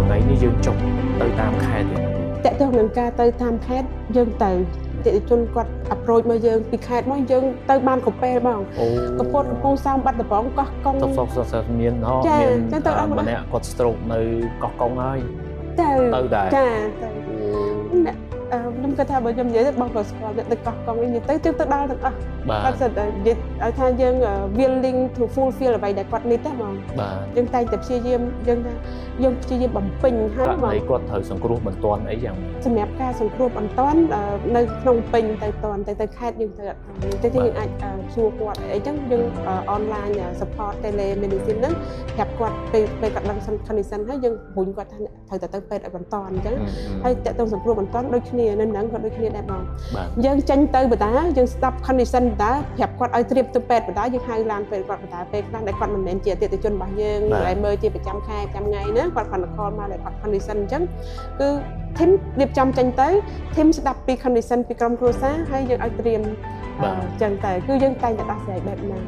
រងៃនេះយើងចុះទៅតាមខេត្តទេ តើតើនឹងការទៅតាមខេត្តយើងទៅតិថិជនគាត់ approach មកយើងពីខេត្តមកយើងទៅបានកពេលបងកំពតកំពង់សោមបាត់ដំបងកោះកុង សុខមានហ៎មានម្នាក់គាត់ stroke នៅកោះកុងហើយទៅដែរចាខ្ញុំគិតថាបើខ្ញុំនិយាយទៅបងក៏ស្គាល់ទៅកោះកុងនេះទៅទៅដល់ទាំងអស់គាត់សិតនិយាយឲ្យថាយើង willing to fulfill អ្វីដែលគាត់នេះទេបងយើងតែងតែព្យាយាមយើងថាយើងព្យាយាមបំពេញហើយបងគាត់ត្រូវសង្គ្រោះបន្ទាន់អីយ៉ាងសម្រាប់ការសង្គ្រោះបន្ទាន់នៅក្នុងពេញទៅតន់ទៅខេត្តយើងទៅយើងអាចសួរគាត់អីចឹងយើង online support telemedicine ហ្នឹងប្រាប់គាត់ពេលគាត់ដឹង condition ហើយយើងរុញគាត់ថាត្រូវទៅពេទ្យឲ្យបន្ទាន់អញ្ចឹងហើយតើតើសង្គ្រោះបន្ទាន់ដូចគ្នានៅហ្នឹងក៏ដូចគ្នាដែរបងយើងចេញទៅបតាយើងស្ដាប់ condition បតាប្រាប់គាត់ឲ្យត្រៀមទៅពេទ្យបតាយើងហៅឡានពេទ្យគាត់បតាពេលខ្លះដែលគាត់មិនមែនជាអតិថិជនរបស់យើងដែលមើលជាប្រចាំខែប្រចាំថ្ងៃណាគាត់គាត់ call មកដែលគាត់ condition អញ្ចឹងគឺ team រៀបចំចេញទៅ team ស្ដាប់ពី condition ពីក្រុមគ្រួសារហើយយើងឲ្យត្រៀមអញ្ចឹងតែគឺយើងតែងតែដោះស្រាយបែបហ្នឹង